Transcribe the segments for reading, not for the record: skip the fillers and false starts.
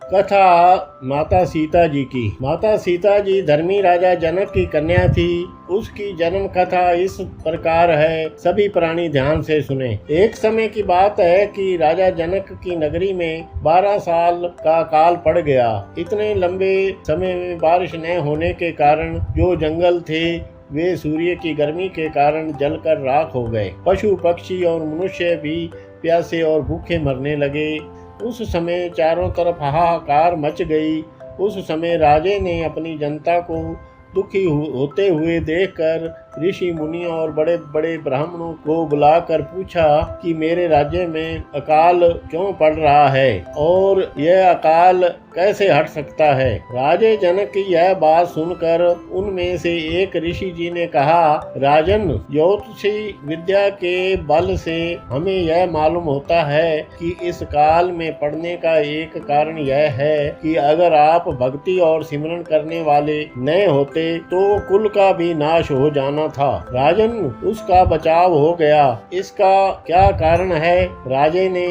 कथा माता सीता जी की। माता सीता जी धर्मी राजा जनक की कन्या थी। उसकी जन्म कथा इस प्रकार है, सभी प्राणी ध्यान से सुने। एक समय की बात है कि राजा जनक की नगरी में 12 साल का काल पड़ गया। इतने लंबे समय में बारिश न होने के कारण जो जंगल थे वे सूर्य की गर्मी के कारण जलकर राख हो गए। पशु पक्षी और मनुष्य भी प्यासे और भूखे मरने लगे। उस समय चारों तरफ हाहाकार मच गई। उस समय राजे ने अपनी जनता को दुखी होते हुए देखकर ऋषि मुनियों और बड़े बड़े ब्राह्मणों को बुलाकर पूछा कि मेरे राज्य में अकाल क्यों पड़ रहा है और यह अकाल कैसे हट सकता है। राजे जनक की यह बात सुनकर उनमें से एक ऋषि जी ने कहा, राजन, ज्योतिषी विद्या के बल से हमें यह मालूम होता है कि इस काल में पड़ने का एक कारण यह है कि अगर आप भक्ति और सिमरन करने वाले न होते तो कुल का भी नाश हो जाना था। राजन, उसका बचाव हो गया। इसका क्या कारण है? राजे ने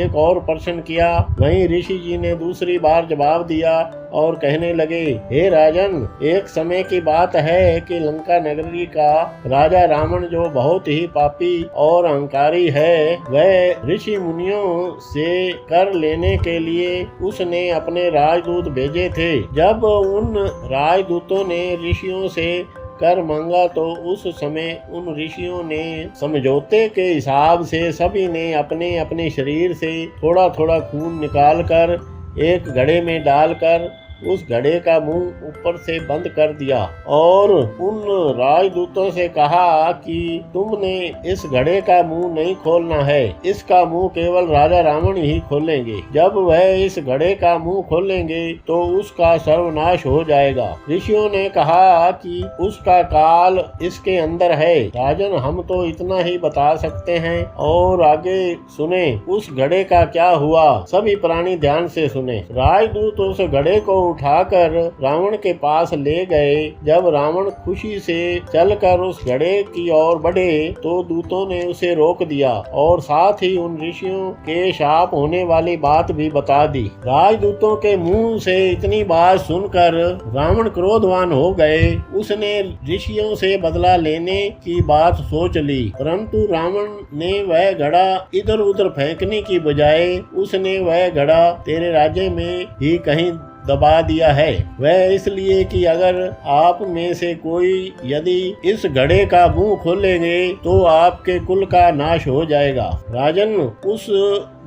एक और प्रश्न किया। वहीं ऋषि जी ने दूसरी बार जवाब दिया और कहने लगे, हे राजन, एक समय की बात है कि लंका नगरी का राजा रावण, जो बहुत ही पापी और अहंकारी है, वह ऋषि मुनियों से कर लेने के लिए उसने अपने राजदूत भेजे थे। जब उन राजदूतों ने ऋषियों से कर मांगा तो उस समय उन ऋषियों ने समझौते के हिसाब से सभी ने अपने अपने शरीर से थोड़ा थोड़ा खून निकालकर एक घड़े में डालकर उस घड़े का मुंह ऊपर से बंद कर दिया और उन राजदूतों से कहा कि तुमने इस घड़े का मुंह नहीं खोलना है, इसका मुंह केवल राजा रावण ही खोलेंगे। जब वह इस घड़े का मुंह खोलेंगे तो उसका सर्वनाश हो जाएगा। ऋषियों ने कहा कि उसका काल इसके अंदर है। राजन, हम तो इतना ही बता सकते हैं और आगे सुने उस घड़े का क्या हुआ। सभी प्राणी ध्यान से सुने। राजदूत उस घड़े को उठाकर रावण के पास ले गए। जब रावण खुशी से चलकर उस घड़े की ओर बढ़े तो दूतों ने उसे रोक दिया और साथ ही उन ऋषियों के शाप होने वाली बात भी बता दी। राजदूतों के मुंह से इतनी बात सुनकर रावण क्रोधवान हो गए। उसने ऋषियों से बदला लेने की बात सोच ली, परंतु रावण ने वह घड़ा इधर उधर फेंकने की बजाय उसने वह घड़ा तेरे राज्य में ही कहीं दबा दिया है। वह इसलिए कि अगर आप में से कोई यदि इस घड़े का मुंह खोलेंगे तो आपके कुल का नाश हो जाएगा। राजन, उस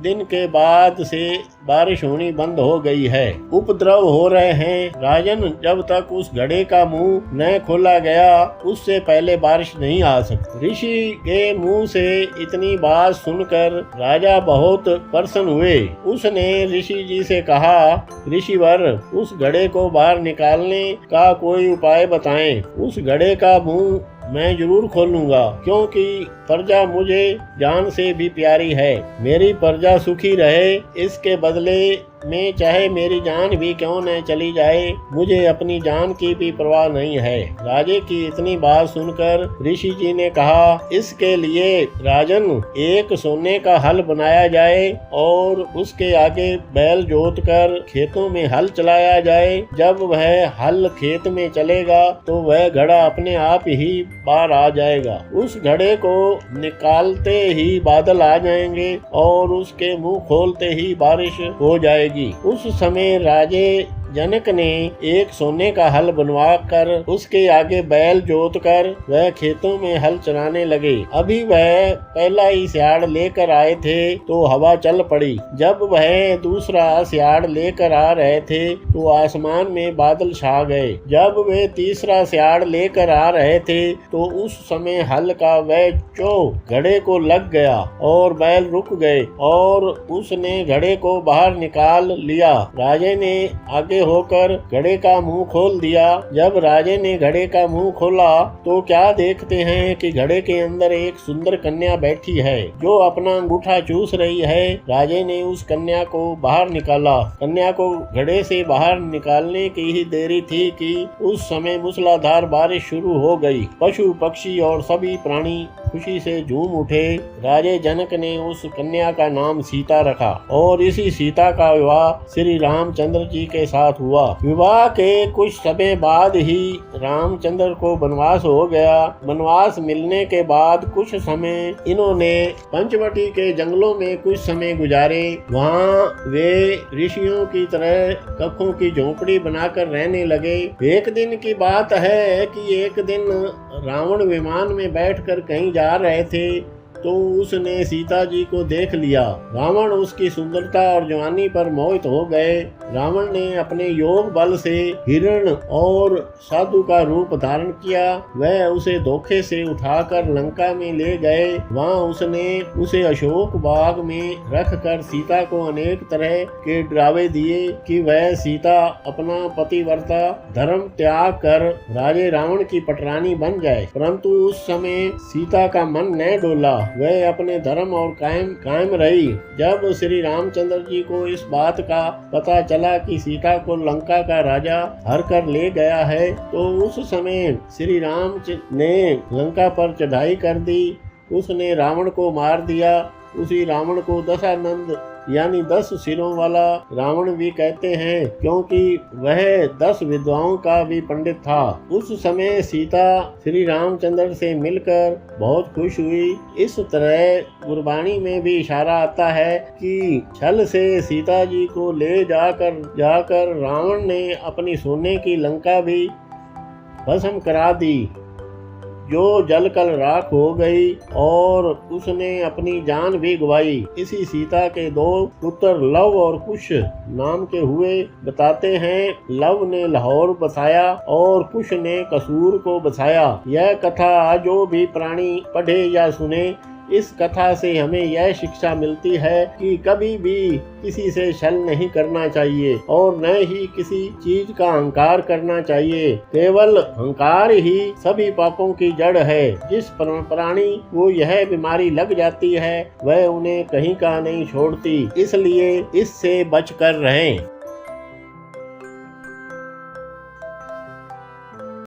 दिन के बाद से बारिश होनी बंद हो गई है, उपद्रव हो रहे हैं। राजन, जब तक उस घड़े का मुंह न खोला गया उससे पहले बारिश नहीं आ सकती। ऋषि के मुंह से इतनी बात सुनकर राजा बहुत प्रसन्न हुए। उसने ऋषि जी से कहा, ऋषिवर, उस घड़े को बाहर निकालने का कोई उपाय बताएं। उस घड़े का मुंह मैं जरूर खोलूंगा, क्योंकि प्रजा मुझे जान से भी प्यारी है। मेरी प्रजा सुखी रहे, इसके बदले में चाहे मेरी जान भी क्यों न चली जाए, मुझे अपनी जान की भी परवाह नहीं है। राजे की इतनी बात सुनकर ऋषि जी ने कहा, इसके लिए राजन एक सोने का हल बनाया जाए और उसके आगे बैल जोत कर खेतों में हल चलाया जाए। जब वह हल खेत में चलेगा तो वह घड़ा अपने आप ही बाहर आ जाएगा। उस घड़े को निकालते ही बादल आ जाएंगे और उसके मुंह खोलते ही बारिश हो जाएगी। उस समय राजे जनक ने एक सोने का हल बनवा कर उसके आगे बैल जोत कर वह खेतों में हल चलाने लगे। अभी वह पहला ही सियाड़ लेकर आए थे तो हवा चल पड़ी। जब वह दूसरा सियाड़ लेकर आ रहे थे तो आसमान में बादल छा गए। जब वे तीसरा सियाड़ लेकर आ रहे थे तो उस समय हल का वह चो घड़े को लग गया और बैल रुक गए और उसने घड़े को बाहर निकाल लिया। राजे ने आगे होकर घड़े का मुंह खोल दिया। जब राजे ने घड़े का मुंह खोला तो क्या देखते हैं कि घड़े के अंदर एक सुंदर कन्या बैठी है जो अपना अंगूठा चूस रही है। राजे ने उस कन्या को बाहर निकाला। कन्या को घड़े से बाहर निकालने की ही देरी थी कि उस समय मूसलाधार बारिश शुरू हो गई। पशु पक्षी और सभी प्राणी खुशी से झूम उठे। राजे जनक ने उस कन्या का नाम सीता रखा और इसी सीता का विवाह श्री रामचंद्र जी के साथ हुआ। विवाह के कुछ समय बाद ही रामचंद्र को वनवास हो गया। वनवास मिलने के बाद कुछ समय इन्होंने पंचवटी के जंगलों में कुछ समय गुजारे। वहाँ वे ऋषियों की तरह कखों की झोपड़ी बनाकर रहने लगे। एक दिन की बात है कि एक दिन रावण विमान में बैठकर कहीं जा रहे थे तो उसने सीता जी को देख लिया। रावण उसकी सुंदरता और जवानी पर मोहित हो गए। रावण ने अपने योग बल से हिरण और साधु का रूप धारण किया। वह उसे धोखे से उठाकर लंका में ले गए। वहां उसने उसे अशोक बाग में रखकर सीता को अनेक तरह के डरावे दिए कि वह सीता अपना पतिव्रता धर्म त्याग कर राजे रावण की पटरानी बन जाए। परंतु उस समय सीता का मन न डोला। वह अपने धर्म और कायम रही। जब श्री रामचंद्र जी को इस बात का पता चला कि सीता को लंका का राजा हर कर ले गया है तो उस समय श्री राम ने लंका पर चढ़ाई कर दी। उसने रावण को मार दिया। उसी रावण को दशानंद यानी 10 सिरों वाला रावण भी कहते हैं, क्योंकि वह 10 विद्वाओं का भी पंडित था। उस समय सीता श्री रामचंद्र से मिलकर बहुत खुश हुई। इस तरह गुरबाणी में भी इशारा आता है कि छल से सीता जी को ले जाकर रावण ने अपनी सोने की लंका भी भस्म करा दी, जो जलकर राख हो गई और उसने अपनी जान भी गवाई। इसी सीता के 2 पुत्र लव और कुश नाम के हुए। बताते हैं लव ने लाहौर बसाया और कुश ने कसूर को बसाया। यह कथा जो भी प्राणी पढ़े या सुने, इस कथा से हमें यह शिक्षा मिलती है कि कभी भी किसी से छल नहीं करना चाहिए और न ही किसी चीज का अहंकार करना चाहिए। केवल अहंकार ही सभी पापों की जड़ है। जिस प्राणी को यह बीमारी लग जाती है वह उन्हें कहीं का नहीं छोड़ती, इसलिए इससे बचकर रहें।